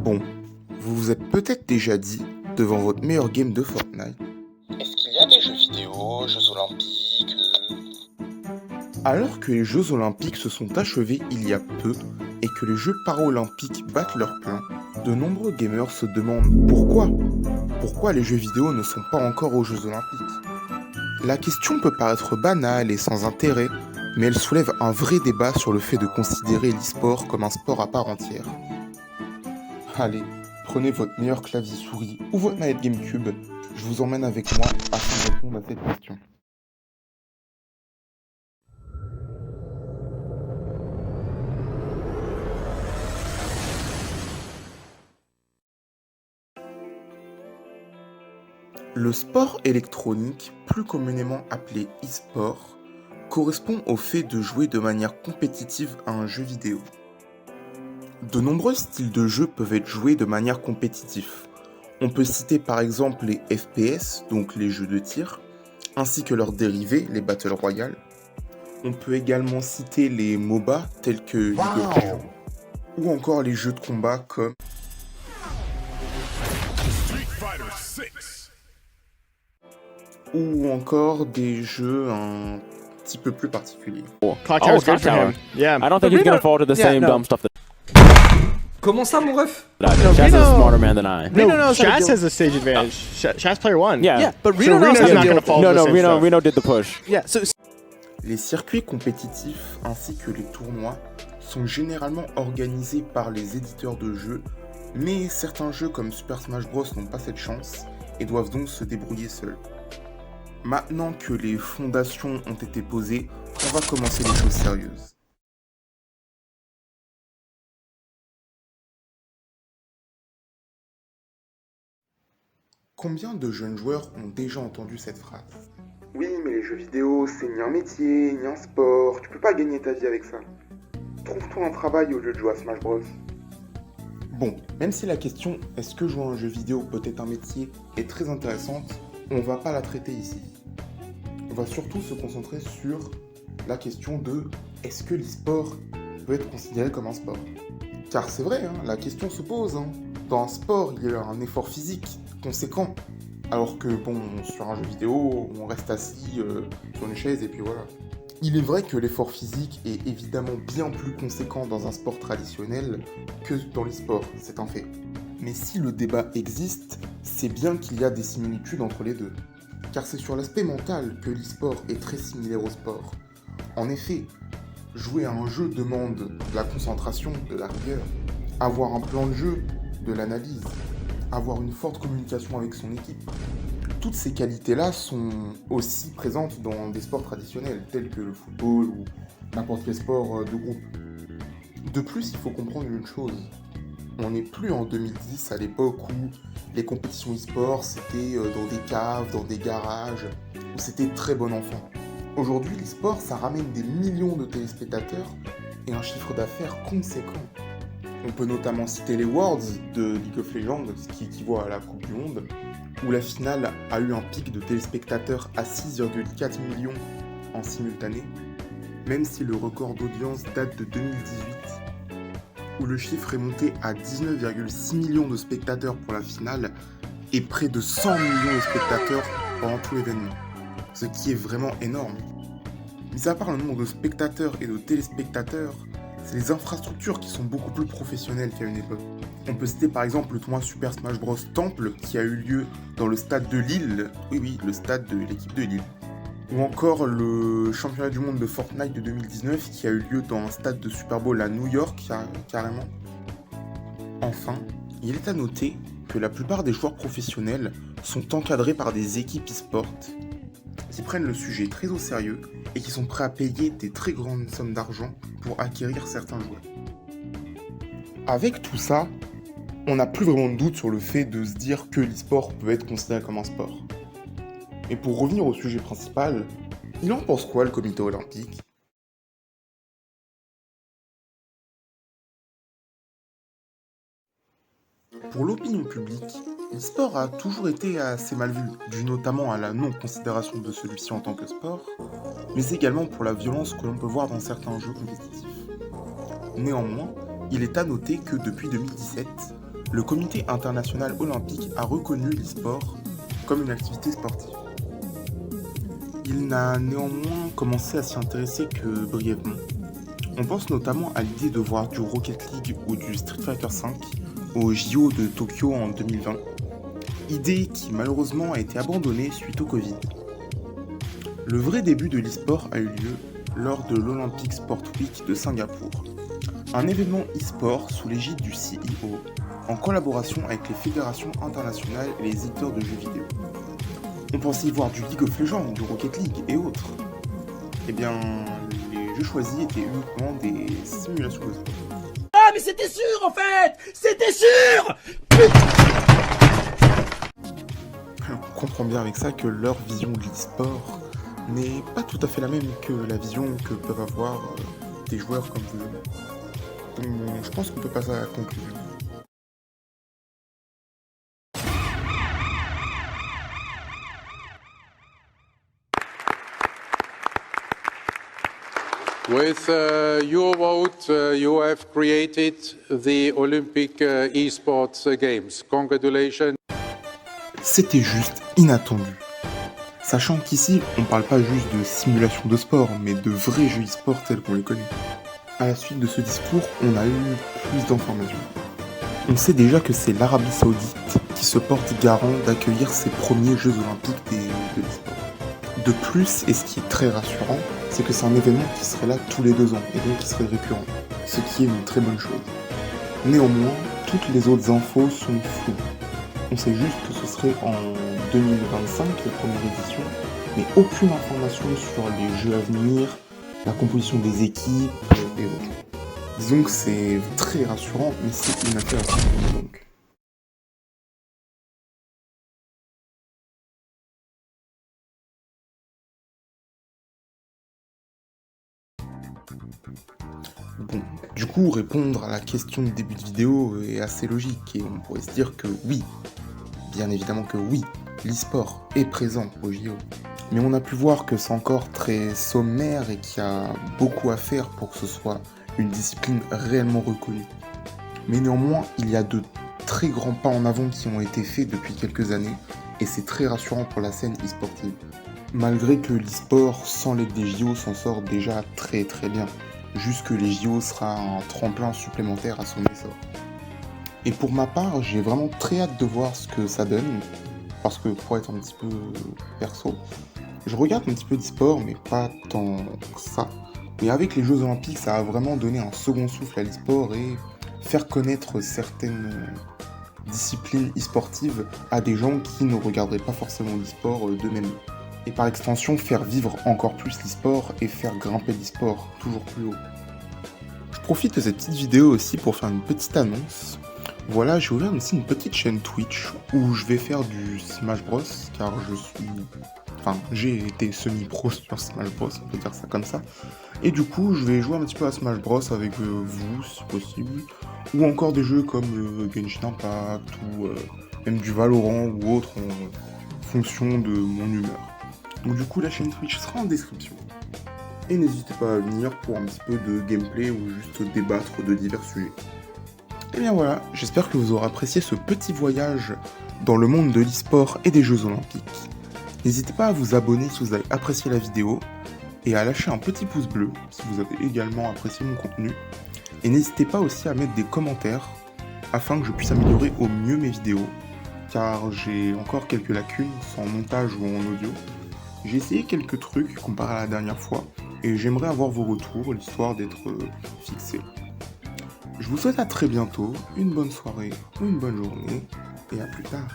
Bon, vous vous êtes peut-être déjà dit, devant votre meilleur game de Fortnite, Est-ce qu'il y a des jeux vidéo, jeux olympiques alors que les Jeux Olympiques se sont achevés il y a peu et que les Jeux Paralympiques battent leur plein, de nombreux gamers se demandent pourquoi. Pourquoi les jeux vidéo ne sont pas encore aux Jeux Olympiques? La question peut paraître banale et sans intérêt, mais elle soulève un vrai débat sur le fait de considérer l'e-sport comme un sport à part entière. Allez, prenez votre meilleur clavier souris ou votre manette GameCube, je vous emmène avec moi afin de répondre à cette question. Le sport électronique, plus communément appelé e-sport, correspond au fait de jouer de manière compétitive à un jeu vidéo. De nombreux styles de jeu peuvent être joués de manière compétitive. On peut citer par exemple les FPS, donc les jeux de tir, ainsi que leurs dérivés, les Battle Royale. On peut également citer les MOBA tels que League of Legends, ou encore les jeux de combat comme ou encore des jeux un petit peu plus particuliers. Clock Tower's good for him. Yeah. I don't think he's gonna fall to the same dumb stuff that Comment ça, mon ref? I did. Chaz is a smarter man than I. Reno knows how to Shaz deal- has a stage advantage. Shaz player one. Yeah. But So Reno knows Reno's how to not deal gonna with fall it. to No, the no, same Reno, stuff. Reno did the push. Yeah, so Les circuits compétitifs ainsi que les tournois sont généralement organisés par les éditeurs de jeux, mais certains jeux comme Super Smash Bros n'ont pas cette chance et doivent donc se débrouiller seuls. Maintenant que les fondations ont été posées, on va commencer les choses sérieuses. Combien de jeunes joueurs ont déjà entendu cette phrase? Oui, mais les jeux vidéo, c'est ni un métier, ni un sport, tu peux pas gagner ta vie avec ça. Trouve-toi un travail au lieu de jouer à Smash Bros. Bon, même si la question est-ce que jouer à un jeu vidéo peut être un métier est très intéressante, on va pas la traiter ici. On va surtout se concentrer sur la question de est-ce que l'e-sport peut être considéré comme un sport? Car c'est vrai, hein, la question se pose. Dans un sport, il y a un effort physique conséquent. Alors que, bon, sur un jeu vidéo, on reste assis sur une chaise et puis voilà. Il est vrai que l'effort physique est évidemment bien plus conséquent dans un sport traditionnel que dans l'e-sport, c'est un fait. Mais si le débat existe, c'est bien qu'il y a des similitudes entre les deux. Car c'est sur l'aspect mental que l'e-sport est très similaire au sport. En effet, jouer à un jeu demande de la concentration, de la rigueur, avoir un plan de jeu, de l'analyse, avoir une forte communication avec son équipe. Toutes ces qualités-là sont aussi présentes dans des sports traditionnels, tels que le football ou n'importe quel sport de groupe. De plus, il faut comprendre une chose. On n'est plus en 2010, à l'époque où les compétitions e-sport, c'était dans des caves, dans des garages, où c'était très bon enfant. Aujourd'hui, l'e-sport, ça ramène des millions de téléspectateurs et un chiffre d'affaires conséquent. On peut notamment citer les Worlds de League of Legends, ce qui équivaut à la Coupe du Monde, où la finale a eu un pic de téléspectateurs à 6,4 millions en simultané, même si le record d'audience date de 2018, où le chiffre est monté à 19,6 millions de spectateurs pour la finale et près de 100 millions de spectateurs pendant tout l'événement, ce qui est vraiment énorme. Mis à part le nombre de spectateurs et de téléspectateurs, c'est les infrastructures qui sont beaucoup plus professionnelles qu'à une époque. On peut citer par exemple le tournoi Super Smash Bros Temple qui a eu lieu dans le stade de Lille, oui, le stade de l'équipe de Lille. Ou encore le championnat du monde de Fortnite de 2019 qui a eu lieu dans un stade de Super Bowl à New York, carrément. Enfin, il est à noter que la plupart des joueurs professionnels sont encadrés par des équipes e-sport qui prennent le sujet très au sérieux et qui sont prêts à payer des très grandes sommes d'argent pour acquérir certains joueurs. Avec tout ça, on n'a plus vraiment de doute sur le fait de se dire que l'e-sport peut être considéré comme un sport. Et pour revenir au sujet principal, il en pense quoi le comité olympique? Pour l'opinion publique, l'e-sport a toujours été assez mal vu, dû notamment à la non-considération de celui-ci en tant que sport, mais également pour la violence que l'on peut voir dans certains jeux compétitifs. Néanmoins, il est à noter que depuis 2017, le Comité international olympique a reconnu l'e-sport comme une activité sportive. Il n'a néanmoins commencé à s'y intéresser que brièvement. On pense notamment à l'idée de voir du Rocket League ou du Street Fighter V au JO de Tokyo en 2020, idée qui malheureusement a été abandonnée suite au Covid. Le vrai début de l'e-sport a eu lieu lors de l'Olympic Sport Week de Singapour, un événement e-sport sous l'égide du CIO, en collaboration avec les fédérations internationales et les éditeurs de jeux vidéo. On pensait y voir du League of Legends, du Rocket League et autres. Eh bien, les jeux choisis étaient uniquement des simulations de sport. Ah mais c'était sûr en fait! C'était sûr! On comprend bien avec ça que leur vision de l'e-sport n'est pas tout à fait la même que la vision que peuvent avoir des joueurs comme vous. Donc je pense qu'on peut passer à la conclusion. With your vote, you have created the Olympic esports games. Congratulations. C'était juste inattendu. Sachant qu'ici, on parle pas juste de simulation de sport, mais de vrais jeux e-sport tels qu'on les connaît. À la suite de ce discours, on a eu plus d'informations. On sait déjà que c'est l'Arabie Saoudite qui se porte garant d'accueillir ses premiers Jeux Olympiques de l'e-sport. De plus, et ce qui est très rassurant, c'est que c'est un événement qui serait là tous les 2 ans, et donc qui serait récurrent, ce qui est une très bonne chose. Néanmoins, toutes les autres infos sont floues. On sait juste que ce serait en 2025, la première édition, mais aucune information sur les jeux à venir, la composition des équipes et autres. Disons que c'est très rassurant, mais c'est inintéressant donc. Bon, du coup, répondre à la question du début de vidéo est assez logique, et on pourrait se dire que oui, bien évidemment que oui, l'e-sport est présent au JO. Mais on a pu voir que c'est encore très sommaire et qu'il y a beaucoup à faire pour que ce soit une discipline réellement reconnue. Mais néanmoins, il y a de très grands pas en avant qui ont été faits depuis quelques années, et c'est très rassurant pour la scène e-sportive. Malgré que l'e-sport, sans l'aide des JO, s'en sort déjà très très bien. Juste que les JO sera un tremplin supplémentaire à son essor. Et pour ma part, j'ai vraiment très hâte de voir ce que ça donne, parce que pour être un petit peu perso, je regarde un petit peu d'e-sport, mais pas tant que ça. Mais avec les Jeux Olympiques, ça a vraiment donné un second souffle à l'e-sport et faire connaître certaines disciplines e-sportives à des gens qui ne regarderaient pas forcément l'e-sport d'eux-mêmes. Et par extension, faire vivre encore plus l'e-sport et faire grimper l'e-sport toujours plus haut. Je profite de cette petite vidéo aussi pour faire une petite annonce. Voilà, j'ai ouvert aussi une petite chaîne Twitch où je vais faire du Smash Bros, car j'ai été semi-pro sur Smash Bros, on peut dire ça comme ça. Et du coup, je vais jouer un petit peu à Smash Bros avec vous, si possible, ou encore des jeux comme Genshin Impact, ou même du Valorant ou autre en fonction de mon humeur. Donc du coup, la chaîne Twitch sera en description. Et n'hésitez pas à venir pour un petit peu de gameplay ou juste débattre de divers sujets. Et bien voilà, j'espère que vous aurez apprécié ce petit voyage dans le monde de l'e-sport et des Jeux Olympiques. N'hésitez pas à vous abonner si vous avez apprécié la vidéo et à lâcher un petit pouce bleu si vous avez également apprécié mon contenu. Et n'hésitez pas aussi à mettre des commentaires afin que je puisse améliorer au mieux mes vidéos, car j'ai encore quelques lacunes sans montage ou en audio. J'ai essayé quelques trucs comparé à la dernière fois et j'aimerais avoir vos retours, l'histoire d'être fixé. Je vous souhaite à très bientôt, une bonne soirée ou une bonne journée et à plus tard.